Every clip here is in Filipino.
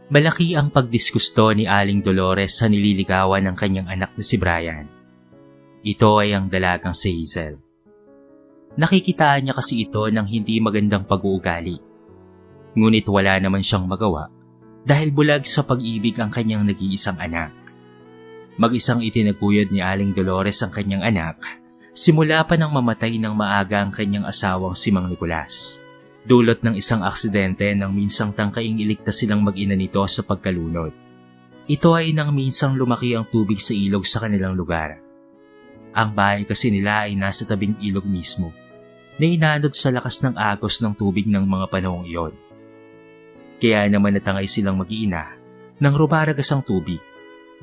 Malaki ang pagdisgusto ni Aling Dolores sa nililigawan ng kanyang anak na si Brian. Ito ay ang dalagang si Hazel. Nakikitaan niya kasi ito ng hindi magandang pag-uugali. Ngunit wala naman siyang magawa dahil bulag sa pag-ibig ang kanyang nag-iisang anak. Mag-isang itinaguyod ni Aling Dolores ang kanyang anak simula pa nang mamatay ng maaga ang kanyang asawang si Mang Nicolas. Dulot ng isang aksidente nang minsang tangkaing iligtas silang mag-ina nito sa pagkalunod. Ito ay nang minsang lumaki ang tubig sa ilog sa kanilang lugar. Ang bahay kasi nila ay nasa tabing ilog mismo, na inanod sa lakas ng agos ng tubig ng mga panahong iyon. Kaya naman natangay silang mag-iina nang rumaragas ang tubig,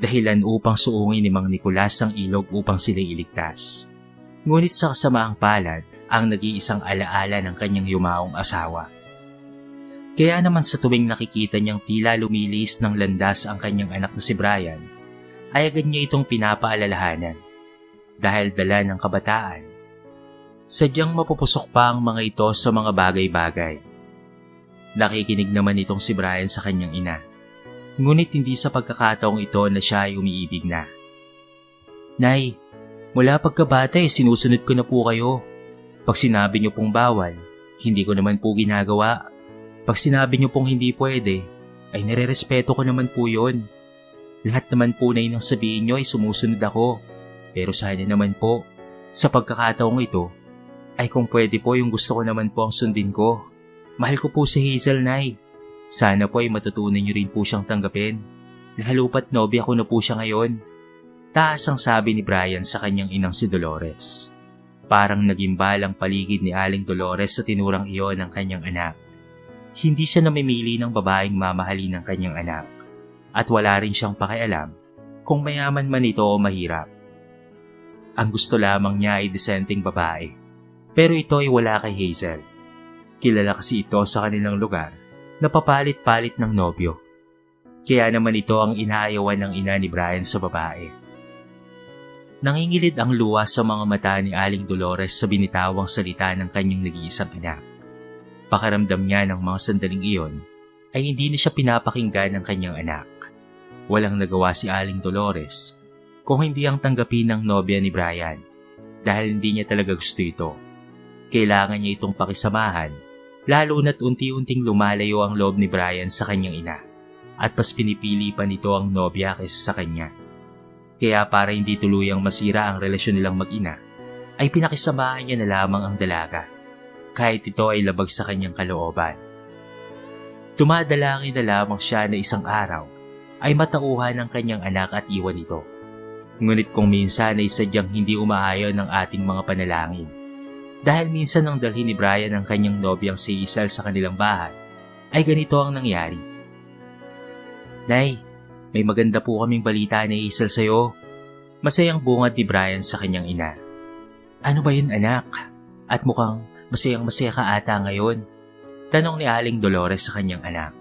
dahilan upang suungin ni Mang Nicolas ang ilog upang sila iligtas. Ngunit sa kasamaang palad, ang nag-iisang alaala ng kanyang yumaong asawa. Kaya naman sa tuwing nakikita niyang tila lumilis ng landas ang kanyang anak na si Brian, ay agad niya itong pinapaalalahanan. Dahil dala ng kabataan, sadyang mapupusok pa ang mga ito sa mga bagay-bagay. Nakikinig naman itong si Brian sa kanyang ina, ngunit hindi sa pagkakataong ito na siya ay umiibig na. Nay, mula pagkabata sinusunod ko na po kayo. Pag sinabi niyo pong bawal, hindi ko naman po ginagawa. Pag sinabi niyo pong hindi pwede, ay nire-respeto ko naman po yun. Lahat naman po na inang sabihin niyo ay sumusunod ako. Pero sana naman po, sa pagkakataong ito, ay kung pwede po yung gusto ko naman po ang sundin ko. Mahal ko po si Hazel, Nay. Sana po ay matutunan niyo rin po siyang tanggapin. Lalo pat nobya ko na po siya ngayon. Taas ang sabi ni Brian sa kanyang inang si Dolores. Parang naging balang paligid ni Aling Dolores sa tinurang iyon ng kanyang anak. Hindi siya namimili ng babaeng mamahalin ng kanyang anak at wala rin siyang pakialam kung mayaman man ito o mahirap. Ang gusto lamang niya ay disenteng babae, pero ito ay wala kay Hazel. Kilala kasi ito sa kanilang lugar na papalit-palit ng nobyo. Kaya naman ito ang inaayawan ng ina ni Brian sa babae. Nangingilid ang luha sa mga mata ni Aling Dolores sa binitawang salita ng kanyang nag-iisang anak. Pakiramdam niya ng mga sandaling iyon ay hindi na siya pinapakinggan ng kanyang anak. Walang nagawa si Aling Dolores kung hindi ang tanggapin ng nobya ni Brian dahil hindi niya talaga gusto ito. Kailangan niya itong pakisamahan lalo na't unti-unting lumalayo ang loob ni Brian sa kanyang ina at mas pinipili pa nito ang nobya kaysa sa kanya. Kaya para hindi tuluyang masira ang relasyon nilang mag-ina, ay pinakisamahan niya na lamang ang dalaga, kahit ito ay labag sa kanyang kalooban. Tumadalangin na lamang siya na isang araw ay matauhan ng kanyang anak at iwan ito. Ngunit kung minsan ay sadyang hindi umaayon ng ating mga panalangin, dahil minsan nang dalhin ni Brian ang kanyang nobyang si Hazel sa kanilang bahay, ay ganito ang nangyari. Nay, may maganda po kaming balita ni Hazel sa'yo. Masayang bungad ni Brian sa kanyang ina. Ano ba yun, anak? At mukhang masayang-masaya ka ata ngayon. Tanong ni Aling Dolores sa kanyang anak.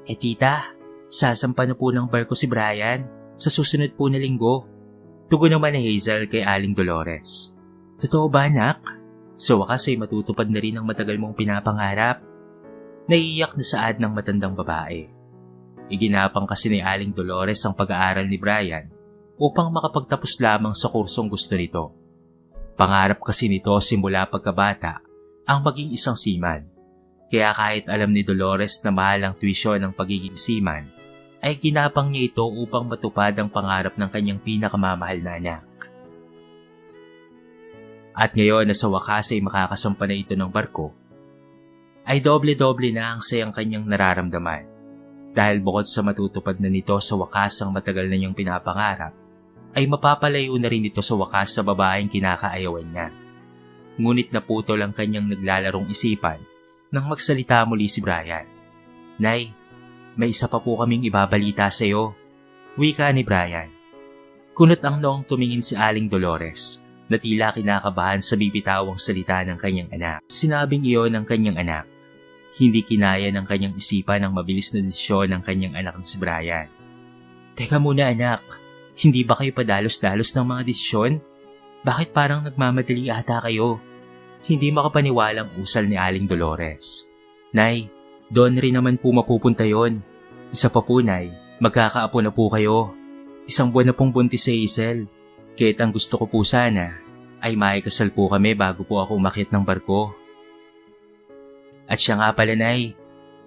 Tita, sasampa na po ng barko si Brian sa susunod po na linggo. Tugon naman ni Hazel kay Aling Dolores. Totoo ba, anak? Sa wakas ay matutupad na rin ang matagal mong pinapangarap. Naiiyak na saad ng matandang babae. Iginapang kasi ni Aling Dolores ang pag-aaral ni Brian upang makapagtapos lamang sa kursong gusto nito. Pangarap kasi nito simula pagkabata ang maging isang seaman. Kaya kahit alam ni Dolores na mahal ang tuition ng pagiging seaman, ay ginapang niya ito upang matupad ang pangarap ng kanyang pinakamamahal na anak. At ngayon na sa wakas ay makakasampa na ito ng barko, ay doble-doble na ang sayang kanyang nararamdaman. Dahil bukod sa matutupad na nito sa wakas ang matagal na niyang pinapangarap, ay mapapalayo na rin ito sa wakas sa babaeng kinakaayawan niya. Ngunit naputol ang kanyang naglalarong isipan nang magsalita muli si Brian. Nay, may isa pa po kaming ibabalita sa iyo. Wika ni Brian. Kunot ang noong tumingin si Aling Dolores na tila kinakabahan sa bibitawang salita ng kanyang anak. Sinabing iyon ng kanyang anak. Hindi kinaya ng kanyang isipan ang mabilis na desisyon ng kanyang anak na si Brian. Teka muna anak, hindi ba kayo padalos-dalos ng mga desisyon? Bakit parang nagmamadali ata kayo? Hindi makapaniwalang usal ni Aling Dolores. Nay, doon rin naman po mapupunta yon. Isa pa po, Nay, magkakaapo na po kayo. 1 buwan na pong buntis si Hazel. Kahit ang gusto ko po sana ay makikasal po kami bago po ako umakyat ng barko. At siya nga pala, Nay,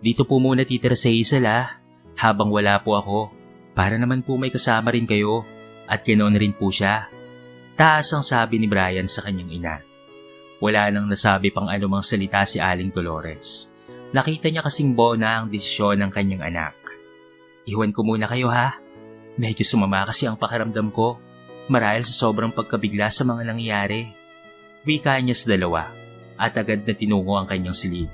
dito po muna titira si Hazel habang wala po ako, para naman po may kasama rin kayo at ganoon rin po siya. Taas ang sabi ni Brian sa kanyang ina. Wala nang nasabi pang anumang salita si Aling Dolores. Nakita niya kasing buo na ang desisyon ng kanyang anak. Iwan ko muna kayo ha. Medyo sumama kasi ang pakiramdam ko marahil sa sobrang pagkabigla sa mga nangyayari. Wika niya sa dalawa at agad na tinungo ang kanyang silid.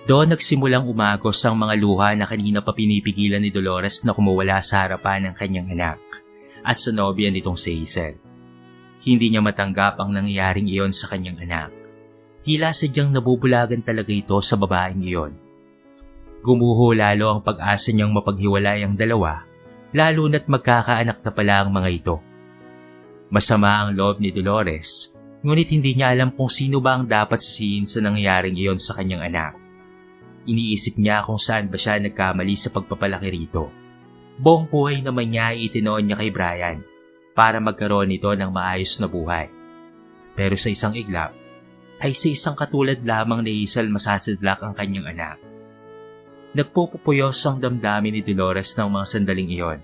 Doon nagsimulang umagos ang mga luha na kanina pa pinipigilan ni Dolores na kumuwala sa harapan ng kanyang anak at sa nobya nitong si Hazel. Hindi niya matanggap ang nangyayaring iyon sa kanyang anak. Tila sadyang nabubulagan talaga ito sa babaeng iyon. Gumuho lalo ang pag-asa niyang mapaghiwalay ang dalawa, lalo na't magkakaanak na pala ang mga ito. Masama ang loob ni Dolores, ngunit hindi niya alam kung sino ba ang dapat sisihin sa nangyayaring iyon sa kanyang anak. Iniisip niya kung saan ba siya nagkamali sa pagpapalaki rito. Buong buhay naman niya ay itinoon niya kay Brian para magkaroon nito ng maayos na buhay. Pero sa isang iglap, ay sa isang katulad lamang ni Hazel masasadlak ang kanyang anak. Nagpupupuyos ang damdamin ni Dolores ng mga sandaling iyon,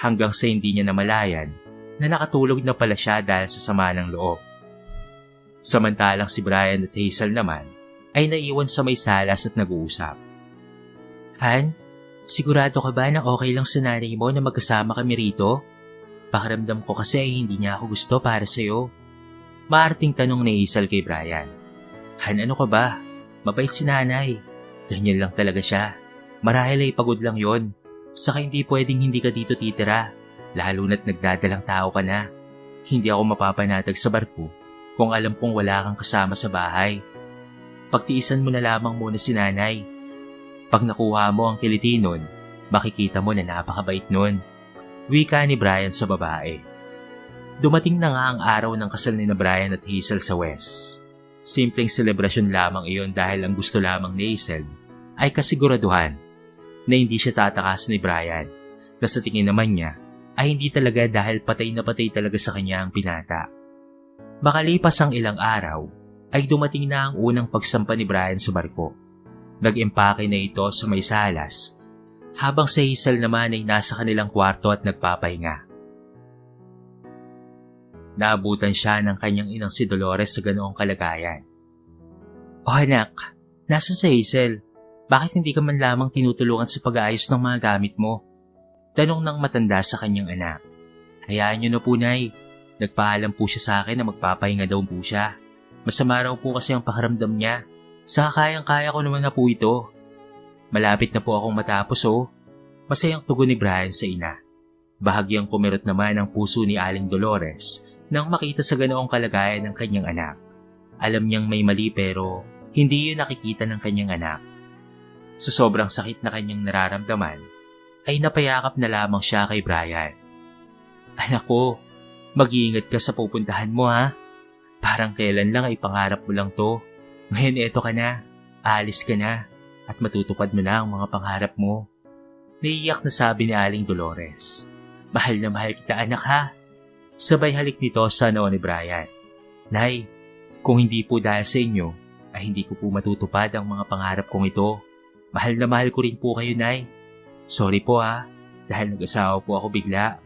hanggang sa hindi niya namalayan na nakatulog na pala siya dahil sa sama ng loob. Samantalang si Brian at Hazel naman ay naiwan sa may salas at nag-uusap. Han, sigurado ka ba na okay lang sa nanay mo na magkasama kami rito? Pakiramdam ko kasi ay hindi niya ako gusto para sa'yo. Maarting tanong ni Hazel kay Brian. Han, ano ka ba? Mabait si nanay. Ganyan lang talaga siya. Marahil ay pagod lang yon. Saka hindi pwedeng hindi ka dito titira, lalo na't nagdadalang tao ka na. Hindi ako mapapanatag sa barko kung alam kong wala kang kasama sa bahay. Pagtiisan mo na lamang muna si nanay. Pag nakuha mo ang kiliti nun, makikita mo na napakabait nun. Wika ni Brian sa babae. Dumating na nga ang araw ng kasal ni na Brian at Hazel sa West. Simpleng selebrasyon lamang iyon dahil ang gusto lamang ni Hazel ay kasiguraduhan na hindi siya tatakasan ni Brian, na sa tingin naman niya ay hindi talaga dahil patay na patay talaga sa kanya ang pinata. Makalipas ang ilang araw, ay dumating na ang unang pagsampa ni Brian sa barko. Nag-empake na ito sa may salas, habang si Hazel naman ay nasa kanilang kwarto at nagpapahinga. Naabutan siya ng kanyang inang si Dolores sa ganoong kalagayan. "Oh anak, nasan si Hazel? Bakit hindi ka man lamang tinutulungan sa pag-aayos ng mga gamit mo?" Tanong ng matanda sa kanyang anak. "Hayaan niyo na po, Nay. Nagpaalam po siya sa akin na magpapahinga daw po siya. Masama raw po kasi ang pakiramdam niya. Saka kayang-kaya ko naman na po ito. Malapit na po akong matapos Masayang tugon ni Brian sa ina. Bahagyang kumirot naman ang puso ni Aling Dolores nang makita sa ganoong kalagayan ng kanyang anak. Alam niyang may mali pero hindi yun nakikita ng kanyang anak. Sa sobrang sakit na kanyang nararamdaman, ay napayakap na lamang siya kay Brian. "Anak ko, mag-iingat ka sa pupuntahan mo ha. Parang kailan lang ay pangarap mo lang to. Ngayon eto ka na, aalis ka na, at matutupad mo na ang mga pangarap mo." Naiiyak na sabi ni Aling Dolores. "Mahal na mahal kita anak ha." Sabay halik nito sa noo ni Brian. "Nay, kung hindi po dahil sa inyo, ay hindi ko po matutupad ang mga pangarap kong ito. Mahal na mahal ko rin po kayo, Nay. Sorry po ha, dahil nag-asawa po ako bigla.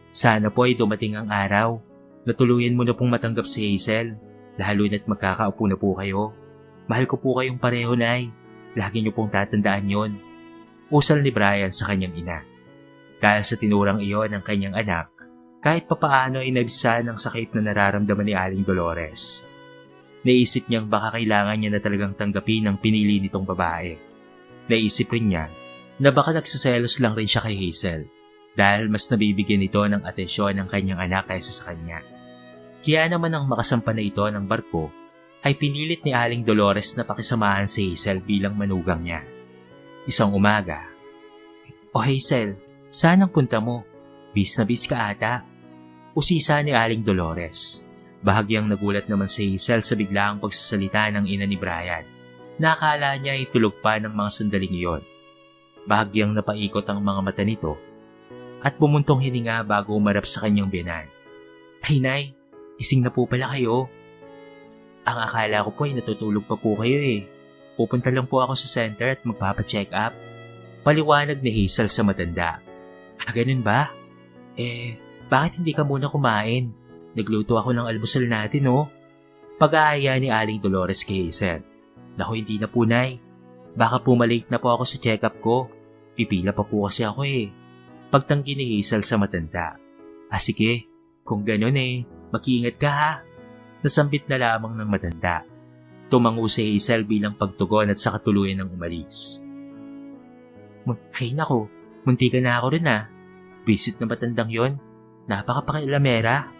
Sana po ay dumating ang araw na tuluyan mo na pong matanggap si Hazel, lalo na't magkakaupo na po kayo. Mahal ko po kayong pareho, Nay. Lagi niyo pong tatandaan yon." Usal ni Brian sa kanyang ina. Dahil sa tinurang iyon ng kanyang anak, kahit papaano ay nabisa ng sakit na nararamdaman ni Aling Dolores. Naisip niyang baka kailangan niya na talagang tanggapin ang pinili nitong babae. Naisip rin niya na baka nagsaselos lang rin siya kay Hazel dahil mas nabibigyan ito ng atensyon ng kanyang anak kaysa sa kanya. Kaya naman ang makasampa na ito ng barko ay pinilit ni Aling Dolores na pakisamahan si Hazel bilang manugang niya. Isang umaga, "O Hazel, saan ang punta mo? Bis na bis ka ata." Usisa ni Aling Dolores. Bahagyang nagulat naman si Hazel sa biglaang pagsasalita ng ina ni Brian. Nakala niya ay tulog pa ng mga sandaling iyon. Bahagyang napaikot ang mga mata nito at bumuntong hininga bago umarap sa kanyang biyanan. Ay nay, gising na po pala kayo. Ang akala ko po ay natutulog pa po kayo eh. Pupunta lang po ako sa center at magpapacheck up. Paliwanag ni Hazel sa matanda. Ganun ba? Bakit hindi ka muna kumain? Nagluto ako ng almusal natin oh. Pag-aaya ni Aling Dolores kay Hazel. Naku, hindi na po nay. Baka po malate na po ako sa check-up ko. Pipila pa po kasi ako eh. Pagtanggi ni Hazel sa matanda. Sige, kung ganun mag-iingat ka ha. Nasambit na lamang ng matanda. Tumango si Hazel bilang pagtugon at sa katuluyan ng umalis. Hay nako, munti ka na ako rin ah. Visit na matandang yon. Napakapakilamera.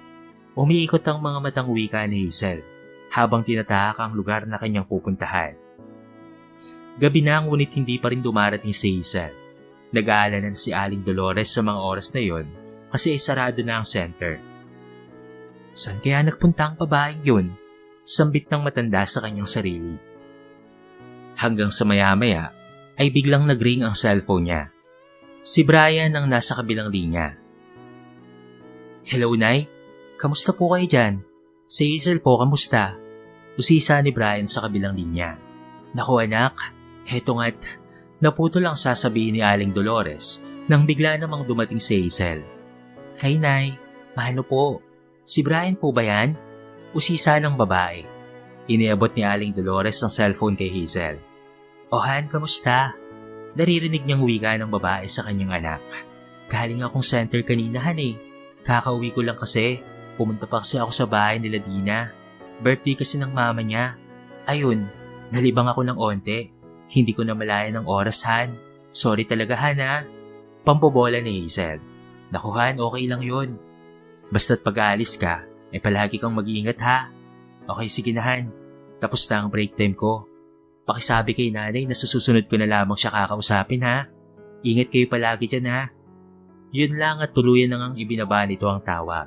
Umiikot ang mga matang wika ni Hazel habang tinatahak ang lugar na kanyang pupuntahan. Gabi na ngunit hindi pa rin dumarating si Hazel. Nag-aalalan si Aling Dolores sa mga oras na yon kasi sarado na ang center. Saan kaya nagpunta ang babaeng yun? Sambit ng matanda sa kanyang sarili. Hanggang sa maya-maya ay biglang nag-ring ang cellphone niya. Si Brian ang nasa kabilang linya. Hello, Nay. Kamusta po kayo dyan? Si Hazel po, kamusta? Usisa ni Brian sa kabilang linya. Naku anak, heto nga't naputo lang sasabihin ni Aling Dolores nang bigla namang dumating si Hazel. Hay Nay, paano po? Si Brian po ba yan? Usisa ng babae. Iniabot ni Aling Dolores ang cellphone kay Hazel. Han, kamusta? Naririnig niyang wika ng babae sa kanyang anak. Galing akong center kanina Han eh. Kakauwi ko lang kasi. Pumunta pa kasi ako sa bahay nila Dina. Birthday kasi ng mama niya. Ayun, nalibang ako ng onte. Hindi ko na malayan ng oras Han. Sorry talaga Han ha. Pambobola ni Hazel. Naku Han, okay lang yun. Basta't pag-aalis ka, palagi kang mag-iingat ha. Okay, sige na Han. Tapos na ang break time ko. Pakisabi kay nanay na sa susunod ko na lamang siya kakausapin ha. Ingat kayo palagi dyan ha. Yun lang at tuluyan na ngang ibinaba nito ang tawag.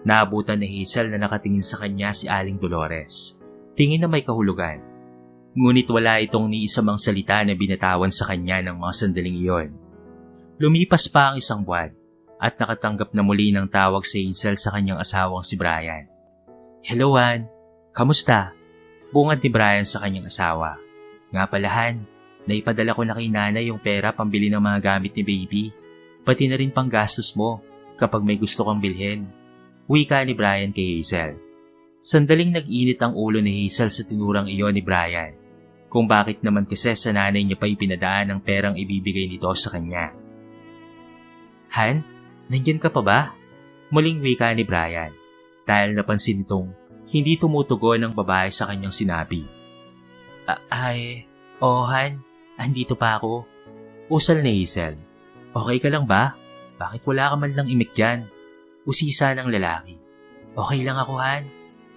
Naabutan ni Hazel na nakatingin sa kanya si Aling Dolores. Tingin na may kahulugan. Ngunit wala itong ni isa mang salita na binatawan sa kanya ng mga sandaling iyon. Lumipas pa ang isang buwan at nakatanggap na muli ng tawag si Hazel sa kanyang asawang si Brian. Hello Han, kamusta? Bungad ni Brian sa kanyang asawa. Nga pala Han, naipadala ko na kay nanay yung pera pambili ng mga gamit ni baby. Pati na rin pang gastos mo kapag may gusto kang bilhin. Wika ni Brian kay Hazel. Sandaling nag-init ang ulo ni Hazel sa tinurang iyon ni Brian. Kung bakit naman kasi sa nanay niya pa ipinadaan ang perang ibibigay nito sa kanya. Han, nandyan ka pa ba? Muling wika ni Brian. Dahil napansin nitong hindi tumutugon ang babae sa kanyang sinabi. Han, andito pa ako. Usal ni Hazel. Okay ka lang ba? Bakit wala ka man lang imik dyan? Usisa ng lalaki. Okay lang ako Han.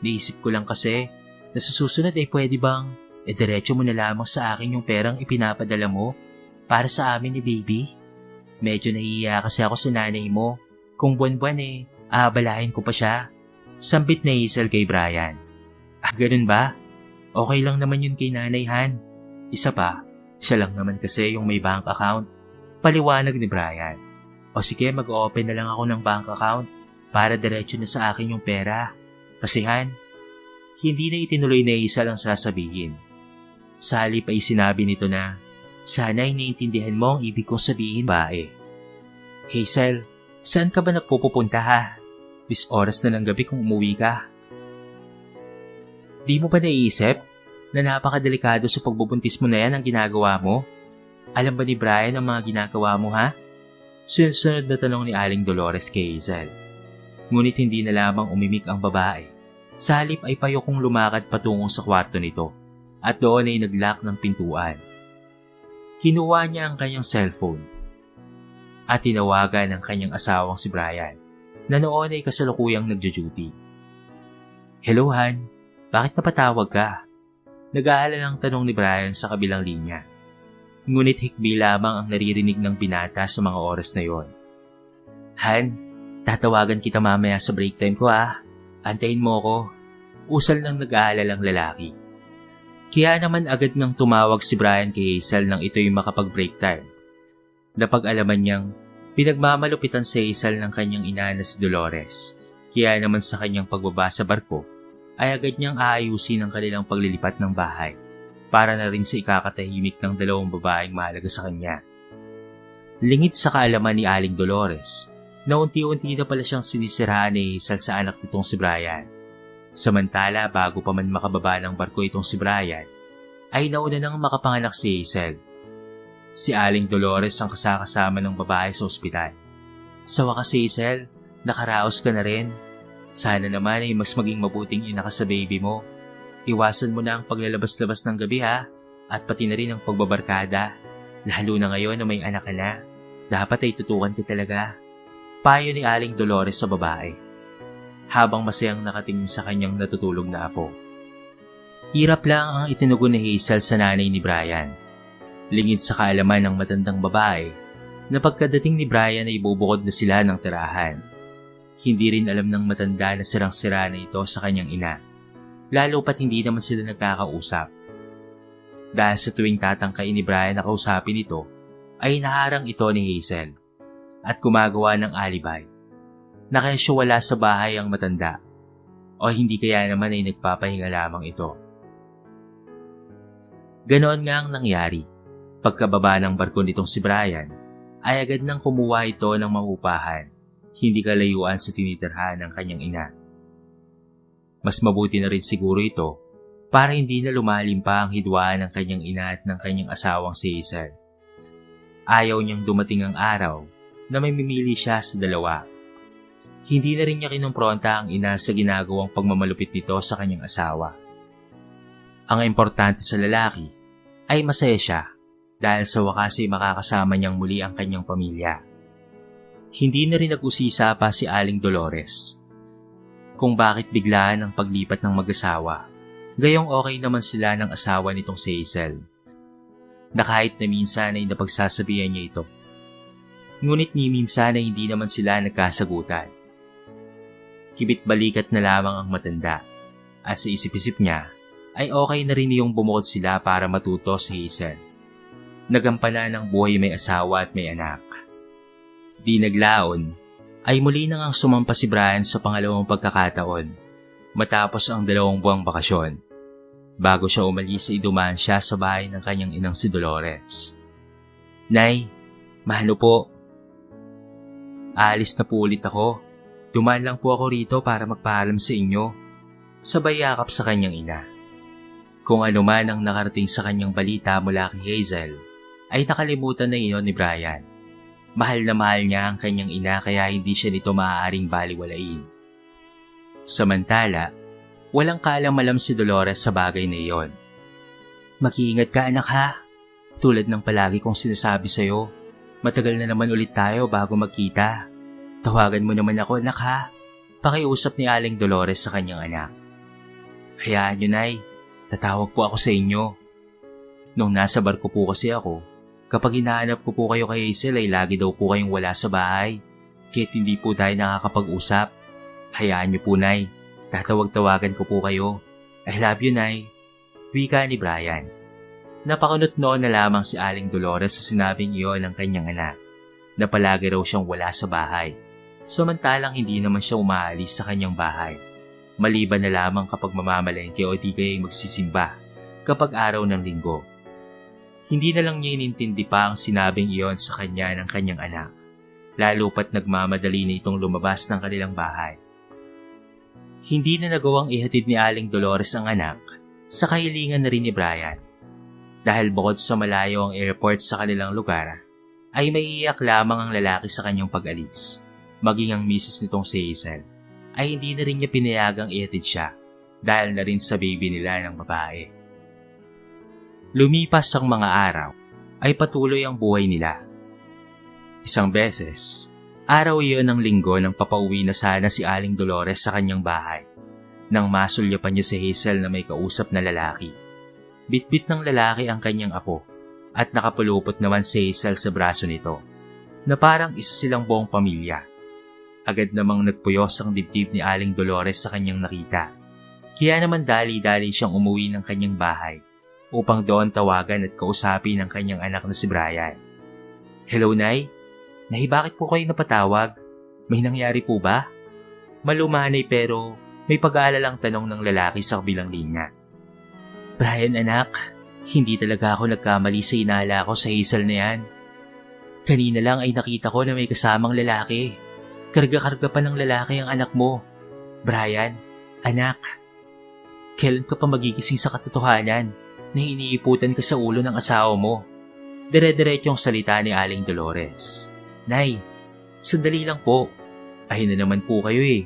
Naisip ko lang kasi na sa susunod pwede bang diretso mo na lamang sa akin yung perang ipinapadala mo para sa amin ni baby? Medyo nahihiya kasi ako sa nanay mo. Kung buwan-buwan aabalahin ko pa siya. Sambit na Hazel kay Brian. Ganun ba? Okay lang naman yun kay nanay Han. Isa pa, siya lang naman kasi yung may bank account. Paliwanag ni Brian. O sige, mag-open na lang ako ng bank account para diretso na sa akin yung pera. Kasi Han, hindi na itinuloy na Hazel ang sasabihin. Sa halip ay sinabi nito na, sana'y naiintindihan mo ang ibig kong sabihin bae. Hazel, saan ka ba nagpupunta ha? Bis oras na ng gabi kung umuwi ka. Di mo ba naiisip na napakadelikado sa pagbubuntis mo na yan ang ginagawa mo? Alam ba ni Brian ang mga ginagawa mo ha? Sunod na tanong ni Aling Dolores kay Hazel. Ngunit hindi na lamang umimik ang babae. Sa halip ay payokong lumakad patungo sa kwarto nito at doon ay nag-lock ng pintuan. Kinuha niya ang kanyang cellphone at tinawagan ang kanyang asawang si Brian na noon ay kasalukuyang nagjo-duty. Hello Han, bakit napatawag ka? Nag-aalalang tanong ni Brian sa kabilang linya. Ngunit hikbi lamang ang naririnig ng binata sa mga oras na yon. Han, tatawagan kita mamaya sa break time ko Antayin mo ko. Usal ng nag-aalalang lalaki. Kaya naman agad nang tumawag si Brian kay Hazel nang ito'y makapag-break time. Napag-alaman niyang pinagmamalupitan si Hazel ng kanyang ina na si Dolores, kaya naman sa kanyang pagbaba sa barko ay agad niyang aayusin ang kanilang paglilipat ng bahay para na rin sa ikakatahimik ng dalawang babaeng mahalaga sa kanya. Lingid sa kaalaman ni Aling Dolores na unti-unti na pala siyang sinisiraan ni Hazel sa anak nitong si Brian. Samantala, bago pa man makababa ng barko itong si Brian, ay nauna nang makapanganak si Hazel. Si Aling Dolores ang kasakasama ng babae sa ospital. Sa wakas, Hazel, nakaraos ka na rin. Sana naman ay mas maging mabuting ina ka sa baby mo. Iwasan mo na ang paglalabas-labas ng gabi ha, at pati na rin ang pagbabarkada. Lalo na ngayon na may anak ka na. Dapat ay tutukan ka talaga. Payo ni Aling Dolores sa babae, habang masayang nakatingin sa kanyang natutulog na apo. Hirap lang ang itinugon ni Hazel sa nanay ni Brian. Lingid sa kaalaman ng matandang babae na pagkadating ni Brian ay bubukod na sila ng tirahan. Hindi rin alam ng matanda na sirang-sira na ito sa kanyang ina, lalo pat hindi naman sila nagkakausap. Dahil sa tuwing tatangkain ni Brian na kausapin ito, ay naharang ito ni Hazel at gumagawa ng alibay na kaya siya wala sa bahay ang matanda, o hindi kaya naman ay nagpapahinga lamang ito. Ganoon nga ang nangyari. Pagkababa ng barko nitong si Brian, ay agad nang kumuha ito ng maupahan, hindi kalayuan sa tinitirhan ng kanyang ina. Mas mabuti na rin siguro ito para hindi na lumalim pa ang hidwaan ng kanyang ina at ng kanyang asawang si Hazel. Ayaw niyang dumating ang araw na may mimili siya sa dalawa. Hindi na rin niya kinumpronta ang ina sa ginagawang pagmamalupit nito sa kanyang asawa. Ang importante sa lalaki ay masaya siya dahil sa wakas ay makakasama niyang muli ang kanyang pamilya. Hindi na rin nag-usisa pa si Aling Dolores kung bakit biglaan ang paglipat ng mag-asawa. Gayong okay naman sila ng asawa nitong si Hazel, na kahit na minsan ay napagsasabihan niya ito. Ngunit ni minsan ay hindi naman sila nagkasagutan. Kibit-balikat na lamang ang matanda, at sa isip-isip niya ay okay na rin yung bumukod sila para matuto si Hazel. Nagampanan ng buhay may asawa at may anak. Di naglaon, ay muli nang ang sumampa si Brian sa pangalawang pagkakataon matapos ang 2 buwang bakasyon. Bago siya umalis ay dumaan siya sa bahay ng kanyang inang si Dolores. Nay, mahalo po. Aalis na po ulit ako. Dumaan lang po ako rito para magpaalam sa inyo. Sabay yakap sa kanyang ina. Kung ano man ang nakarating sa kanyang balita mula kay Hazel, ay nakalimutan na iyon ni Brian. Mahal na mahal niya ang kanyang ina kaya hindi siya nito maaaring baliwalain. Samantala, walang kaalam-alam si Dolores sa bagay na iyon. Mag-iingat ka anak ha. Tulad ng palagi kong sinasabi sa'yo, matagal na naman ulit tayo bago magkita. Tawagan mo naman ako anak ha. Pakiusap ni Aling Dolores sa kanyang anak. Hayaan nyo nay, tatawag po ako sa inyo. Nung nasa barko po kasi ako, kapag hinahanap ko po kayo kay Hazel ay lagi daw po kayong wala sa bahay. Kahit hindi po tayo nakakapag-usap. Hayaan nyo po nay, tatawag-tawagan ko po kayo. I love you nay. Wika ni Brian. Napakunot noon na lamang si Aling Dolores sa sinabing iyon ng kanyang anak, na palagi raw siyang wala sa bahay. Samantalang hindi naman siya umaalis sa kanyang bahay, maliban na lamang kapag mamamalengke o di kaya'y magsisimba kapag araw ng linggo. Hindi na lang niya inintindi pa ang sinabing iyon sa kanya ng kanyang anak, lalo pat nagmamadali na itong lumabas ng kanilang bahay. Hindi na nagawang ihatid ni Aling Dolores ang anak sa kahilingan na rin ni Brian. Dahil bukod sa malayo ang airport sa kanilang lugar, ay maiiyak lamang ang lalaki sa kanyang pag-alis. Maging ang misis nitong si Hazel ay hindi na rin niya pinayagang ihatid siya dahil na rin sa baby nila ng babae. Lumipas ang mga araw ay patuloy ang buhay nila. Isang beses, araw iyon ng linggo nang papauwi na sana si Aling Dolores sa kanyang bahay nang masulyapan niya si Hazel na may kausap na lalaki. Bitbit ng lalaki ang kanyang apo at nakapulupot naman si Hazel sa braso nito na parang isa silang buong pamilya. Agad namang nagpuyos ang dibdib ni Aling Dolores sa kanyang nakita. Kaya naman dali-dali siyang umuwi ng kanyang bahay upang doon tawagan at kausapin ang kanyang anak na si Brian. Hello, Nay? Nay, bakit po kayo napatawag? May nangyari po ba? Malumanay pero may pag-aalalang tanong ng lalaki sa kabilang linya. Brian, anak, hindi talaga ako nagkamali sa inala ko sa Hazel na yan. Kanina lang ay nakita ko na may kasamang lalaki. Karga-karga pa ng lalaki ang anak mo. Brian, anak, kailan ka pa magigising sa katotohanan na iniiputan ka sa ulo ng asawa mo? Dire-diretsyong salita ni Aling Dolores. Nay, sandali lang po. Ayun na naman po kayo eh.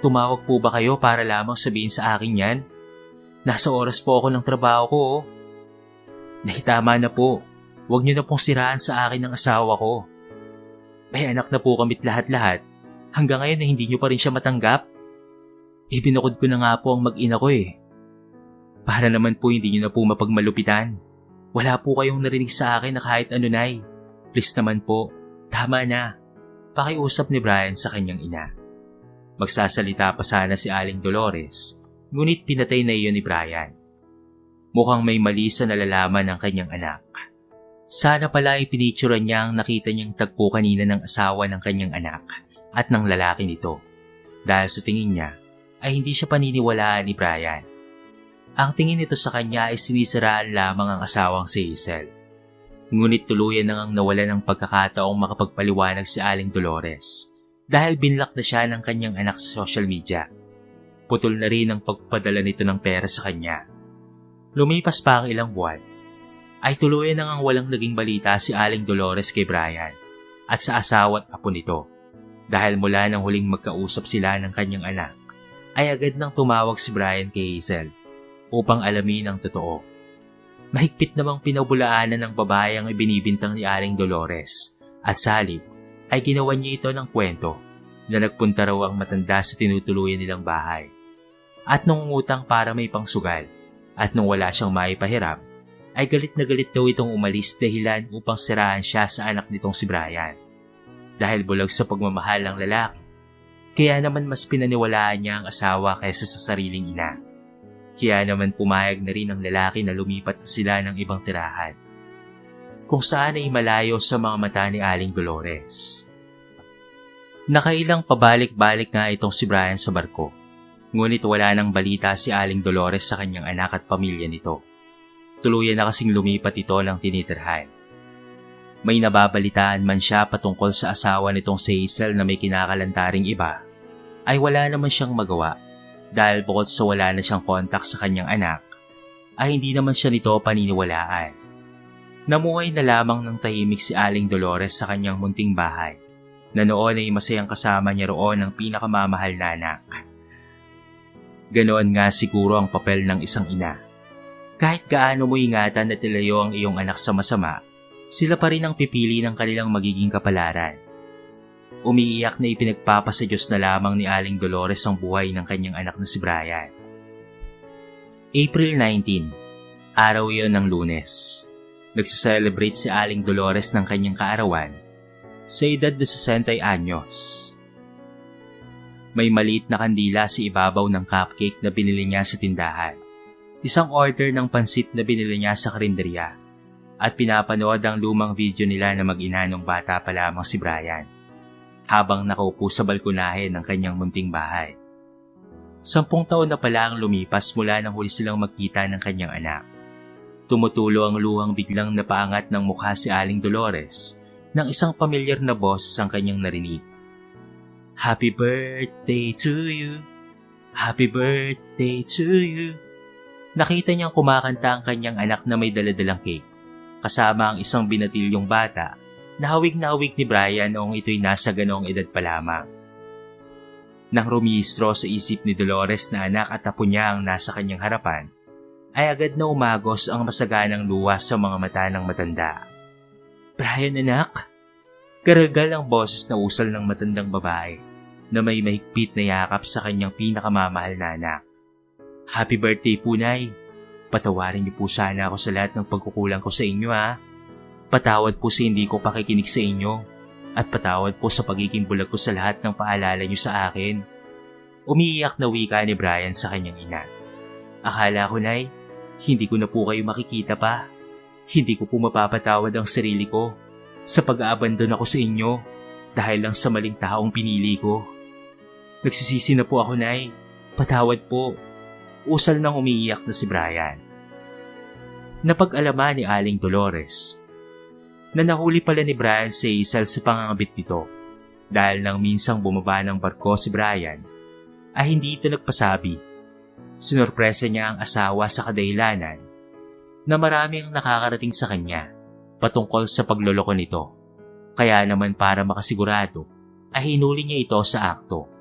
Tumawag po ba kayo para lamang sabihin sa akin yan? Nasa oras po ako ng trabaho ko oh. Nahitama na po. Huwag niyo na pong siraan sa akin ng asawa ko. May anak na po kami't lahat-lahat. Hanggang ngayon na hindi niyo pa rin siya matanggap. Ibinukod ko na nga po ang mag-ina ko eh. Para naman po hindi niyo na po mapagmalupitan. Wala po kayong narinig sa akin na kahit ano, Nay. Please naman po, tama na. Pakiusap ni Brian sa kanyang ina. Magsasalita pa sana si Aling Dolores, ngunit pinatay na iyon ni Brian. Mukhang may mali sa nalalaman ng kanyang anak. Sana pala ay pinicturan niya ang nakita niyang tagpo kanina ng asawa ng kanyang anak at ng lalaki nito. Dahil sa tingin niya ay hindi siya paniniwalaan ni Brian. Ang tingin nito sa kanya ay sinisiraan lamang ang asawang si Hazel. Ngunit tuluyan nang nawala ng pagkakataong makapagpaliwanag si Aling Dolores dahil binlock na siya ng kanyang anak sa social media. Putol na rin ang pagpadala nito ng pera sa kanya. Lumipas pa ang ilang buwan, ay tuluyan nang walang naging balita si Aling Dolores kay Brian at sa asawa at apo nito. Dahil mula nang huling magkausap sila ng kanyang anak, ay agad nang tumawag si Brian kay Hazel upang alamin ang totoo. Mahigpit namang pinabulaanan ng babae ang ibinibintang ni Aling Dolores at sa halip ay ginawa niya ito ng kwento na nagpunta raw ang matanda sa tinutuluyan nilang bahay at nungutang para may pangsugal at nung wala siyang maipahiram ay galit na galit daw itong umalis dahilan upang siraan siya sa anak nitong si Brian. Dahil bulag sa pagmamahal ng lalaki, kaya naman mas pinaniwalaan niya ang asawa kaysa sa sariling ina. Kaya naman pumayag na rin ang lalaki na lumipat na sila ng ibang tirahan, kung saan ay malayo sa mga mata ni Aling Dolores. Nakailang pabalik-balik nga itong si Brian sa barko, ngunit wala nang balita si Aling Dolores sa kanyang anak at pamilya nito. Tuluyan na kasing lumipat ito ng tinitirhan. May nababalitaan man siya patungkol sa asawa nitong si Hazel na may kinakalantaring iba, ay wala naman siyang magawa. Dahil bukod sa wala na siyang kontak sa kanyang anak, ay hindi naman siya nito paniniwalaan. Namuhay na lamang ng tahimik si Aling Dolores sa kanyang munting bahay, na noon ay masayang kasama niya roon ang pinakamamahal na anak. Ganoon nga siguro ang papel ng isang ina. Kahit gaano mo ingatan at ilayo ang iyong anak sa masama, sila pa rin ang pipili ng kanilang magiging kapalaran. Umiiyak na ipinagpapasa Diyos na lamang ni Aling Dolores ang buhay ng kanyang anak na si Brian. April 19, araw iyon ng Lunes. Nagsiselebrate si Aling Dolores ng kanyang kaarawan sa edad na 60 anyos. May maliit na kandila sa ibabaw ng cupcake na binili niya sa tindahan. Isang order ng pansit na binili niya sa karinderya at pinapanood ang lumang video nila na mag-ina nung bata pa lamang si Brian, habang nakaupo sa balkonahe ng kanyang munting bahay. 10 taon na pala ang lumipas mula nang huli silang magkita ng kanyang anak. Tumutulo ang luhang biglang napaangat ng mukha si Aling Dolores nang isang pamilyar na boses ang kanyang narinig. Happy birthday to you, happy birthday to you. Nakita niyang kumakanta ang kanyang anak na may daladalang cake, kasama ang isang binatilyong bata na hawig ni Brian noong ito'y nasa ganoong edad pa lamang. Nang rumihistro sa isip ni Dolores na anak at apo niya ang nasa kanyang harapan, ay agad na umagos ang masaganang luwas sa mga mata ng matanda. Brian, anak! Garagal ang boses na usal ng matandang babae na may mahigpit na yakap sa kanyang pinakamamahal na anak. Happy birthday po, Nay! Patawarin niyo po sana ako sa lahat ng pagkukulang ko sa inyo, ha? Patawad po sa hindi ko pakikinig sa inyo at patawad po sa pagiging bulag ko sa lahat ng paalala niyo sa akin. Umiiyak na wika ni Brian sa kanyang ina. Akala ko, Nay, hindi ko na po kayo makikita pa. Hindi ko po mapapatawad ang sarili ko. sa pag-aabandon ako sa inyo dahil lang sa maling taong pinili ko. Nagsisisi na po ako, Nay. Patawad po. Usal nang umiiyak na si Brian. Napag-alaman ni Aling Dolores na nahuli pala ni Brian si Hazel sa pangangabit nito dahil nang minsang bumaba ng barko si Brian ay hindi ito nagpasabi. Sinorpresa niya ang asawa sa kadahilanan na marami ang nakakarating sa kanya patungkol sa pagloloko nito. Kaya naman para makasigurado ay hinuli niya ito sa akto.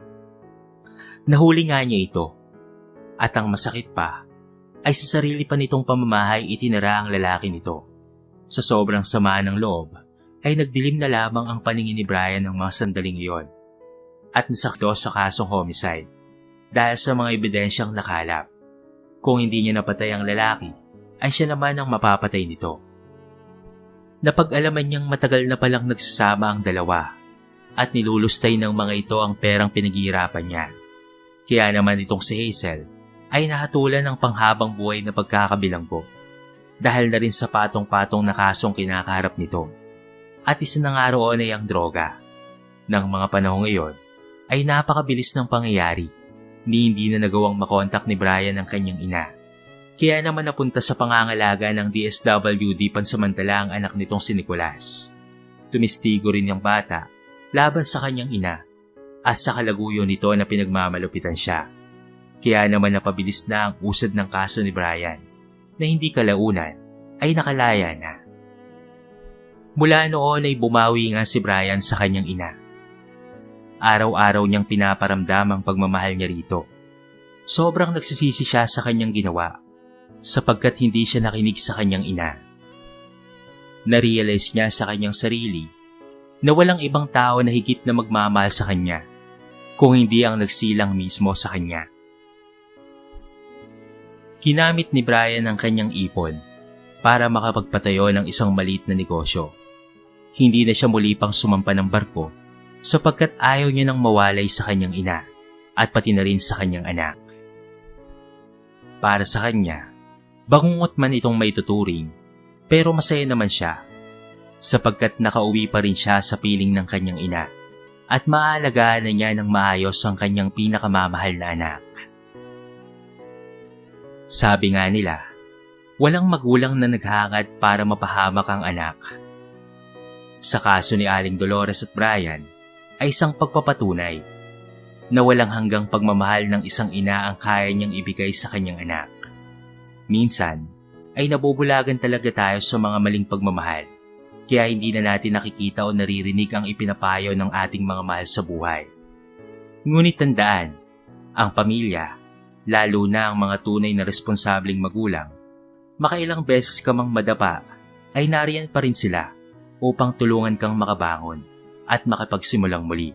Nahuli nga niya ito at ang masakit pa ay sa sarili pa nitong pamamahay itinara ang lalaki nito. Sa sobrang sama ng loob ay nagdilim na lamang ang paningin ni Brian ng mga sandaling iyon at nasakdo sa kasong homicide dahil sa mga ebidensyang nakalap. Kung hindi niya napatay ang lalaki ay siya naman ang mapapatay nito. Napag-alaman niyang matagal na palang nagsasama ang dalawa at nilulustay ng mga ito ang perang pinaghihirapan niya. Kaya naman itong si Hazel ay nahatulan ng panghabang buhay na pagkakabilanggo dahil na rin sa patong-patong na kasong kinakaharap nito. At isa na nga roon ay ang droga. Nang mga panahong iyon ay napakabilis ng pangyayari ni hindi na nagawang makontak ni Brian ang kanyang ina. Kaya naman napunta sa pangangalaga ng DSWD pansamantala ang anak nitong si Nicolas. Tumistigo rin yung bata laban sa kanyang ina at sa kalaguyo nito na pinagmamalupitan siya. Kaya naman napabilis na ang usad ng kaso ni Brian na hindi kalaunan ay nakalaya na. Mula noon ay bumawi nga si Brian sa kanyang ina. Araw-araw niyang pinaparamdam ang pagmamahal niya rito. Sobrang nagsisisi siya sa kanyang ginawa sapagkat hindi siya nakinig sa kanyang ina. Narealize niya sa kanyang sarili na walang ibang tao na higit na magmamahal sa kanya kung hindi ang nagsilang mismo sa kanya. Kinamit ni Brian ang kanyang ipon para makapagpatayo ng isang maliit na negosyo. Hindi na siya muli pang sumampa ng barko sapagkat ayaw niya nang mawalay sa kanyang ina at pati na rin sa kanyang anak. Para sa kanya, bangungot man itong may tuturing pero masaya naman siya sapagkat nakauwi pa rin siya sa piling ng kanyang ina at maalagaan na niya ng maayos ang kanyang pinakamamahal na anak. Sabi nga nila, walang magulang na naghangad para mapahamak ang anak. Sa kaso ni Aling Dolores at Brian ay isang pagpapatunay na walang hanggang pagmamahal ng isang ina ang kaya niyang ibigay sa kanyang anak. Minsan ay nabubulagan talaga tayo sa mga maling pagmamahal kaya hindi na natin nakikita o naririnig ang ipinapayo ng ating mga mahal sa buhay. Ngunit tandaan, ang pamilya, lalo na ang mga tunay na responsableng magulang, makailang beses ka mang madapa ay nariyan pa rin sila upang tulungan kang makabangon at makapagsimulang muli.